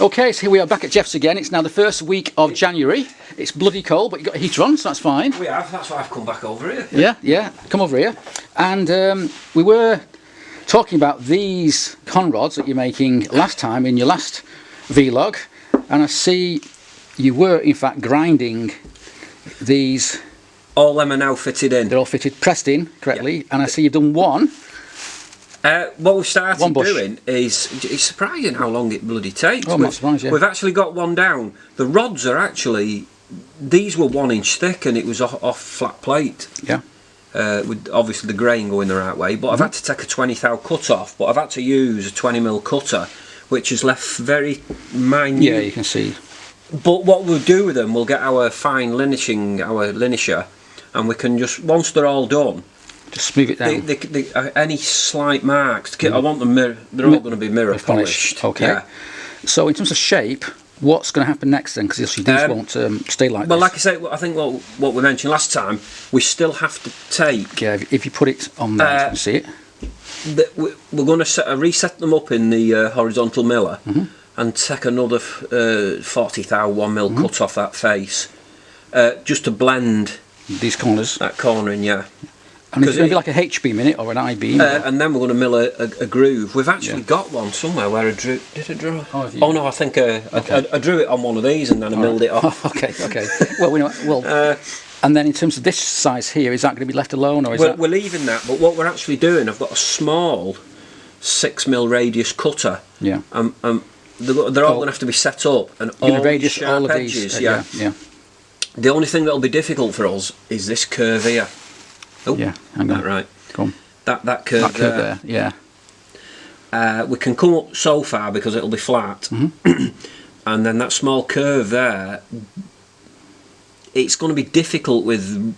Okay, so here we are back at Jeff's again. It's now the first week of January. It's bloody cold, but you've got a heater on, so that's fine. We have, that's why I've come back over here. Yeah, come over here. And we were talking about these conrods that you're making last time in your last vlog. And I see you were, in fact, grinding these. All them are now fitted in. They're all fitted, pressed in correctly. Yep. And I see you've done one. What we've started doing is, it's surprising how long it bloody takes. Oh, I'm not surprised, yeah. We've actually got one down. The rods are actually, these were 1 inch thick and it was off flat plate. Yeah. With obviously the grain going the right way, but I've had to take a 20 thou cut off, but I've had to use a 20mm cutter, which has left very minute. Yeah, you can see. But what we'll do with them, we'll get our fine linishing, our linisher, and we can just, once they're all done, just smooth it down. Any slight marks, I want them they're all going to be mirror polished. Okay. Yeah. So in terms of shape, what's going to happen next then? Because these won't stay like this. Well, like I say, I think what we mentioned last time, we still have to take. Yeah, if you put it on there, you can see it. We're going to reset them up in the horizontal miller and take another 40 thou 1mm cut off that face, just to blend these corners. That cornering, yeah. And it's going to be like a H-beam in it, or an I-beam? And then we're going to mill a groove. We've actually got one somewhere where I drew... Did I draw? Oh no, I think I drew it on one of these and then I milled it off. Okay. Well, we know... Well, and then in terms of this size here, is that going to be left alone, or is we're leaving that, but what we're actually doing, I've got a small 6mm radius cutter. Yeah. They're all going to have to be set up, and all radius sharp all of edges. These. Yeah. The only thing that'll be difficult for us is this curve here. Oh, yeah, hang on. Right. Go on. That curve there. Yeah. We can come up so far because it'll be flat, and then that small curve there. It's going to be difficult with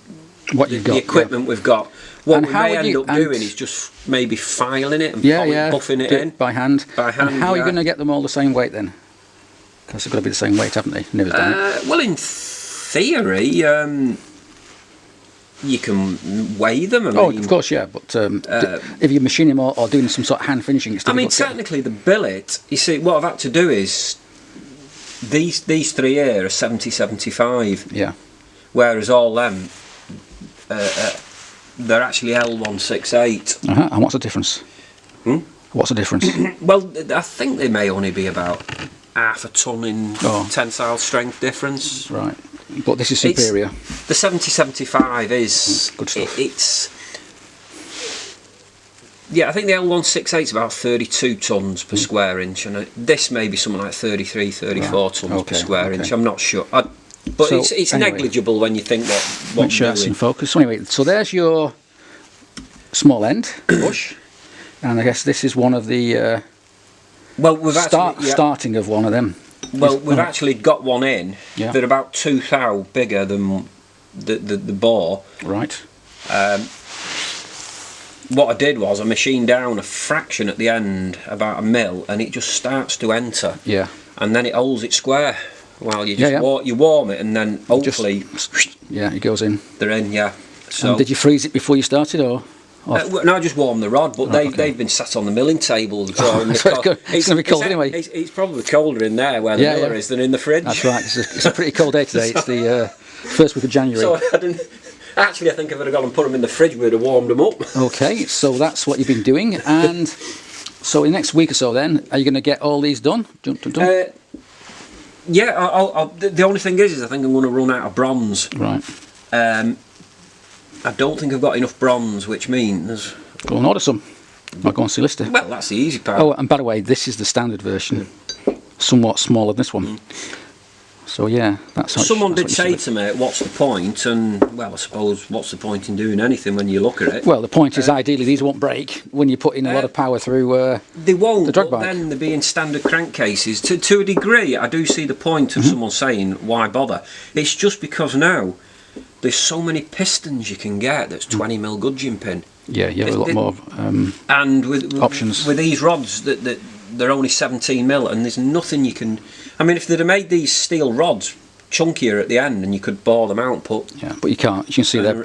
the equipment we've got. What we may end up doing is just maybe filing it and buffing it in by hand. By hand. And how are you going to get them all the same weight then? Because they've got to be the same weight, haven't they? Never done it. Well, in theory. You can weigh them. I mean, of course, yeah. But if you're machining them or doing some sort of hand finishing, it's difficult. I mean, technically, the billet. You see, what I've had to do is these three here are 70-75. Yeah. Whereas all them, they're actually L168. And what's the difference? What's the difference? Well, I think they may only be about half a ton in tensile strength difference. Right. But this is superior. The 70-75 is good stuff. I think the L168 is about 32 tons per square inch, and this may be something like 33, 34 tons per square inch. I'm not sure. But it's negligible when you think what make sure that's in focus. So anyway, so there's your small end bush, and I guess this is one of the starting of one of them. Well, we've actually got one in. Yeah. They're about 2 thou bigger than the bore. Right. What I did was I machined down a fraction at the end, about 1 mil, and it just starts to enter. Yeah. And then it holds it square while you just you warm it, and then hopefully it goes in. They're in, yeah. So and did you freeze it before you started, or? No, I just warmed the rod, but they've been sat on the milling table drawing. So it's going to be cold anyway. It's probably colder in there where the miller is than in the fridge. That's right. It's a pretty cold day today. It's the first week of January. So I think if I'd have gone and put them in the fridge, we'd have warmed them up. Okay, so that's what you've been doing, and so in the next week or so, then are you going to get all these done? The only thing is I think I'm going to run out of bronze. Right. I don't think I've got enough bronze, which means... Go and order some. I'll go and see Lister. Well, that's the easy part. Oh, and by the way, this is the standard version. Somewhat smaller than this one. So yeah, that's how someone did say to me, what's the point? And, well, I suppose, what's the point in doing anything when you look at it? Well, the point is, ideally, these won't break when you put in a lot of power through they won't, the drag but bike. Then they'll be in standard crankcases. To a degree, I do see the point of someone saying, why bother? It's just because now there's so many pistons you can get that's 20mm gudgeon pin. Yeah, you have a lot more and with options. With these rods, that they're only 17mm, and there's nothing you can... I mean, if they'd have made these steel rods chunkier at the end, and you could bore them out, but you can't. You can see they're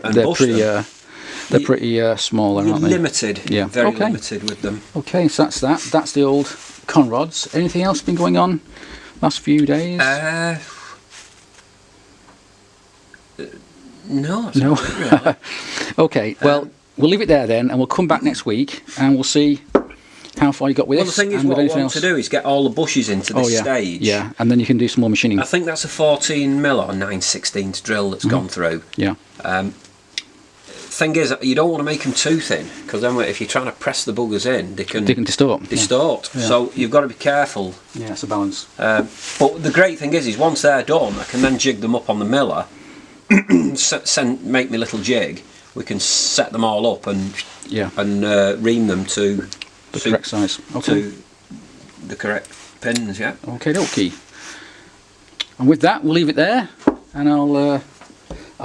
pretty small, aren't they? Limited, very limited with them. Okay, so that's that. That's the old conrods. Anything else been going on last few days? No. No. Really. Okay, well, we'll leave it there then, and we'll come back next week, and we'll see how far you got with Well, this. the thing is, what I want to do is get all the bushes into this stage. Yeah, and then you can do some more machining. I think that's a 14mm or 9/16 drill that's gone through. Yeah. Thing is, you don't want to make them too thin, because then if you're trying to press the buggers in, they can distort. Distort. Yeah. So you've got to be careful. Yeah, it's a balance. But the great thing is once they're done, I can then jig them up on the miller, make me little jig. We can set them all up and ream them to the correct size. Okay. To the correct pins. Yeah. Okay, okay. And with that, we'll leave it there, and I'll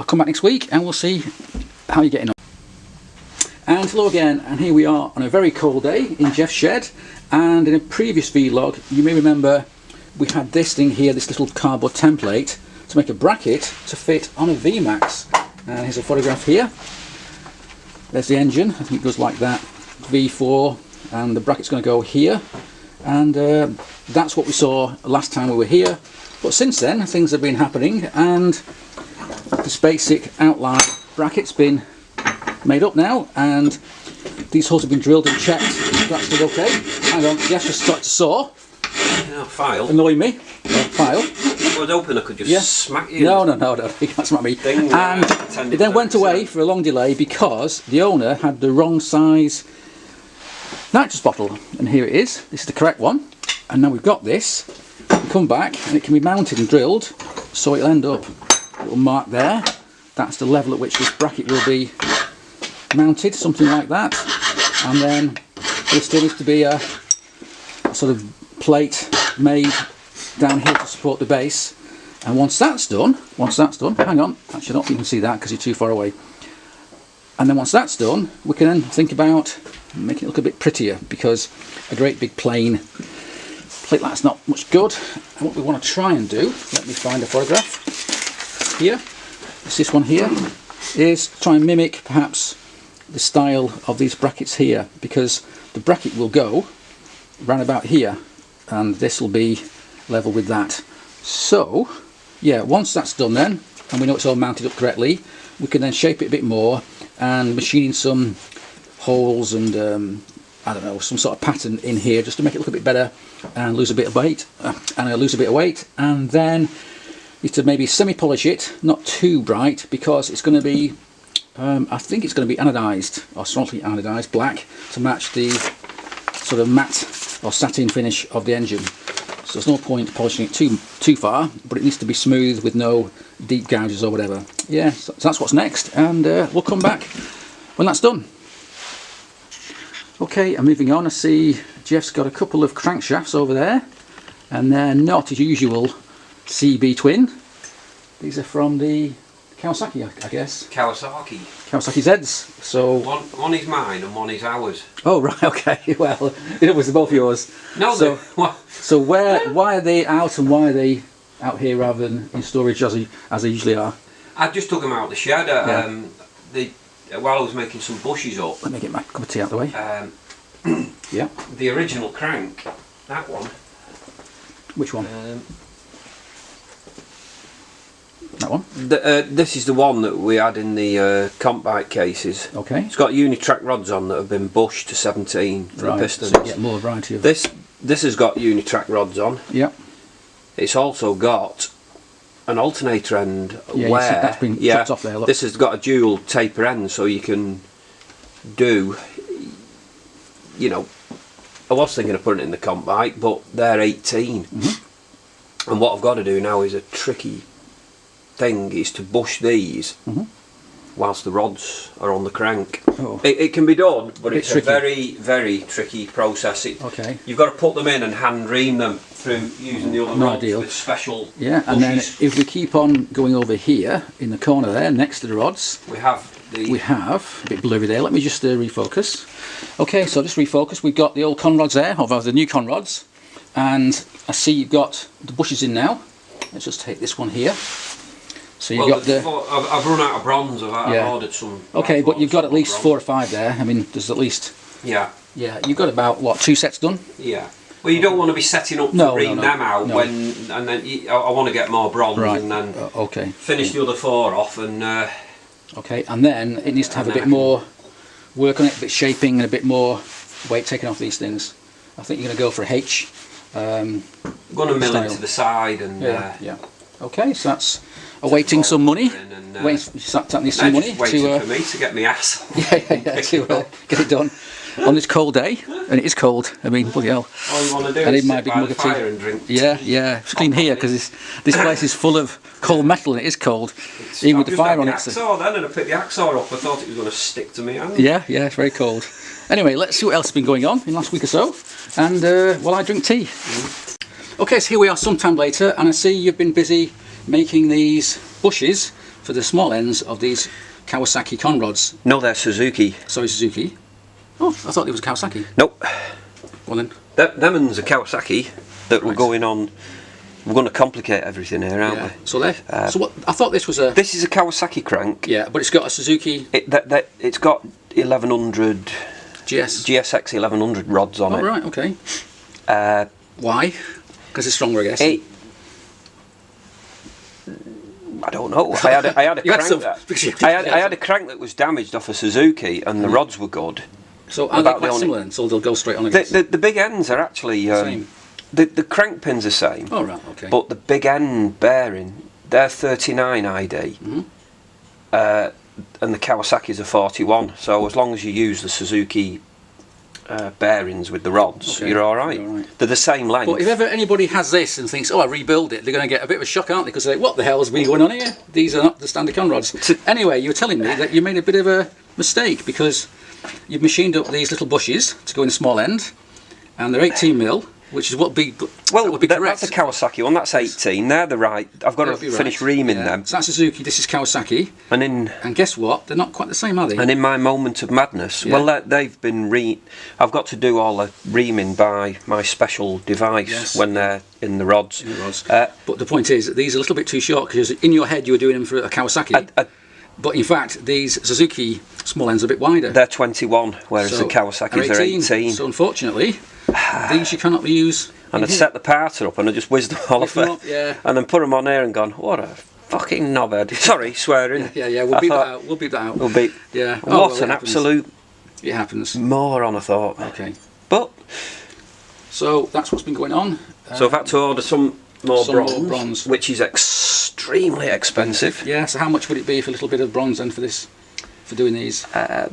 come back next week, and we'll see how you're getting on. And hello again, and here we are on a very cold day in Jeff's shed. And in a previous vlog, you may remember we had this thing here, this little cardboard template to make a bracket to fit on a VMAX. And here's a photograph here. There's the engine. I think it goes like that, V4, and the bracket's going to go here. And that's what we saw last time we were here. But since then, things have been happening, and this basic outline bracket's been made up now, and these holes have been drilled and checked. That's still okay. Hang on, Jeff just started to saw. No, file. Annoying me. File. I was hoping I could just smack you. No, you can't smack me. And it then went away for a long delay because the owner had the wrong size nitrous bottle. And here it is. This is the correct one. And now we've got this. We come back and it can be mounted and drilled, so it'll end up a little mark there. That's the level at which this bracket will be mounted, something like that. And then there still needs to be a sort of plate made down here to support the base. And once that's done, hang on, actually I don't think you can see that because you're too far away. And then once that's done, we can then think about making it look a bit prettier, because a great big plain plate like that's not much good. And what we want to try and do, let me find a photograph here, it's this one here, is try and mimic perhaps the style of these brackets here, because the bracket will go round about here and this will be level with that. So yeah, once that's done then, and we know it's all mounted up correctly, we can then shape it a bit more and machine in some holes and I don't know, some sort of pattern in here just to make it look a bit better and lose a bit of weight, and then is to maybe semi-polish it, not too bright, because it's going to be I think it's going to be anodized, or strongly anodized black, to match the sort of matte or satin finish of the engine. So there's no point polishing it too far, but it needs to be smooth with no deep gouges or whatever. Yeah, so that's what's next, and we'll come back when that's done. Okay, I'm moving on. I see Jeff's got a couple of crankshafts over there, and they're not his usual CB twin. These are from the Kawasaki, I guess. Kawasaki Zeds. So one is mine and one is ours. Oh right, okay. Well, it was both yours. No. So why are they out, and why are they out here rather than in storage as they usually are? I just took them out of the shed. While I was making some bushes up. Let me get my cup of tea out of the way. Yeah. The original crank, that one. Which one? That one? This is the one that we had in the comp bike cases. Okay. It's got Unitrack rods on that have been bushed to 17 for the pistons. So you get more variety of this has got Unitrack rods on. Yeah. It's also got an alternator end where that's been chopped off there. Look. This has got a dual taper end, so you can do, you know, I was thinking of putting it in the comp bike, but they're 18. Mm-hmm. And what I've got to do now is a tricky thing, is to bush these whilst the rods are on the crank. Oh. It can be done, but it's a very, very tricky process. You've got to put them in and hand ream them through using the other rods with special bushes. And then if we keep on going over here in the corner there next to the rods, we have a bit blurry there. Let me just refocus. Okay, so just refocus. We've got the old conrods there, or the new conrods, and I see you've got the bushes in now. Let's just take this one here. So you've got I've run out of bronze. I've ordered some. Okay, but you've got at least 4 or 5 there. I mean, there's at least. Yeah. Yeah, you've got about what, 2 sets done? Yeah. Well, you don't want to be setting up to ream them out when, and then I want to get more bronze and then finish the other 4 off and. Okay, and then it needs to have a bit more work on it, a bit shaping and a bit more weight taken off these things. I think you're going to go for a H. I'm going to mill it to the side and. Yeah. Okay, so that's awaiting some money. That needs some money for me to get my ass. To get it done on this cold day, and it is cold. I mean, bloody hell. All you want to do is sit by the fire and drink. Yeah. Particularly in here because this place is full of cold metal and it is cold, even with the fire on it. Then, and I picked the hacksaw up. I thought it was going to stick to me hand. Yeah, it's very cold. Anyway, let's see what else has been going on in the last week or so, and while I drink tea. Okay, so here we are sometime later, and I see you've been busy making these bushes for the small ends of these Kawasaki conrods. No, they're Suzuki. Sorry, Suzuki. Oh, I thought it was a Kawasaki. Nope. Well then. Them one's a Kawasaki that we're going on. We're going to complicate everything here, aren't we? So so what? I thought this was a. This is a Kawasaki crank. Yeah, but it's got a Suzuki. It's got 1100 GSX 1100 rods on it. Oh right, okay. Why? Because it's stronger, I guess. I don't know. I had a crank. I had a crank that was damaged off a Suzuki, and the rods were good. So are they quite similar then? So they'll go straight on again? The big ends are actually same. The crank pins are same. Oh right, okay. But the big end bearing, they're 39 ID, and the Kawasaki's are 41. So as long as you use the Suzuki bearings with the rods, you're all right. They're the same length. But if ever anybody has this and thinks, oh, I rebuild it, they're going to get a bit of a shock, aren't they? Because they say, what the hell's been going on here? These are not the standard conrods. Anyway, you were telling me that you made a bit of a mistake because you've machined up these little bushes to go in a small end, and they're 18mm, which is what would be correct. That's a Kawasaki one. That's 18. They're the right. I've got to finish reaming them. So that's Suzuki. This is Kawasaki. And guess what? They're not quite the same, are they? And in my moment of madness, they've been I've got to do all the reaming by my special device when they're in the rods. But the point is that these are a little bit too short because in your head you were doing them for a Kawasaki. But in fact, these Suzuki small ends are a bit wider. They're 21, whereas the Kawasaki's are 18. So unfortunately, these you cannot use. And I'd set the parter up and I just whizzed them all off it. And then put them on here and gone, what a fucking knobhead. Sorry, swearing. We'll beat that out. We'll beat that out. What an absolute it happens. Moron, I thought. Okay. But so that's what's been going on. So I've had to order some more bronze, which is extremely expensive. Yeah, so how much would it be for a little bit of bronze then for doing these? I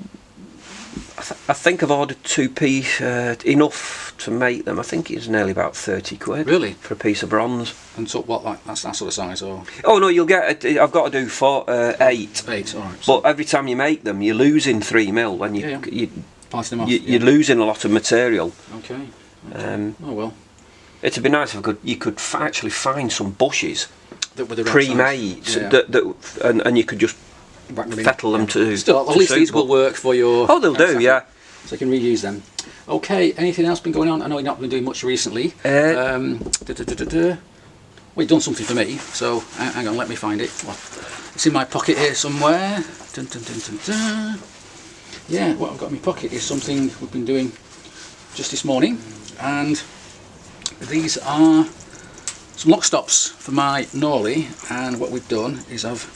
think I've ordered 2-piece, enough to make them. I think it's nearly about 30 quid. Really? For a piece of bronze. And so what, like that's that sort of size, or? Oh no, you'll get. I've got to do 8. 8, all right. But every time you make them, you're losing 3mm when you pass them off. You're losing a lot of material. Okay. Oh well. It'd be nice if you could actually find some bushes that were the pre-made, and you could just fettle them to. Still, at least these will work for your. Oh, they'll do, yeah. So you can reuse them. Okay. Anything else been going on? I know you've not been doing much recently. Well, you've done something for me. So hang on, let me find it. Well, it's in my pocket here somewhere. Dun, dun, dun, dun, dun. Yeah, what I've got in my pocket is something we've been doing just this morning, and these are some lock stops for my Norley. And what we've done is I was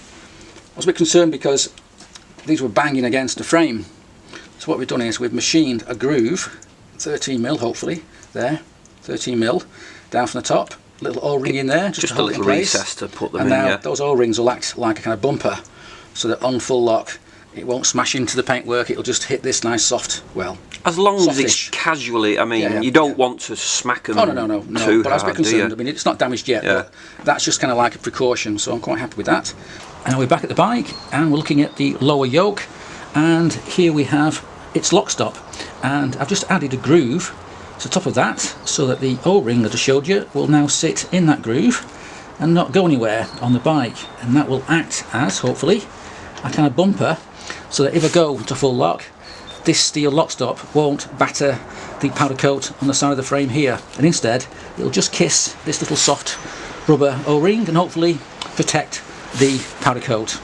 a bit concerned because these were banging against the frame. So what we've done is we've machined a groove, 13mm hopefully, there, 13mm, down from the top, little O-ring in there, just to hold a little it in place. recess to put them and in, now those O-rings will act like a kind of bumper, so that on full lock it won't smash into the paintwork, it'll just hit this nice soft, well, as long softish. As it's casually, I mean, you don't want to smack them no, too but I was a bit hard, concerned. I mean, it's not damaged yet, but that's just kind of like a precaution, so I'm quite happy with that. And now we're back at the bike, and we're looking at the lower yoke, and here we have its lock stop, and I've just added a groove to the top of that, so that the O-ring that I showed you will now sit in that groove and not go anywhere on the bike, and that will act as, hopefully, a kind of bumper, so that if I go to full lock, this steel lock stop won't batter the powder coat on the side of the frame here, and instead it'll just kiss this little soft rubber O-ring and hopefully protect the powder coat.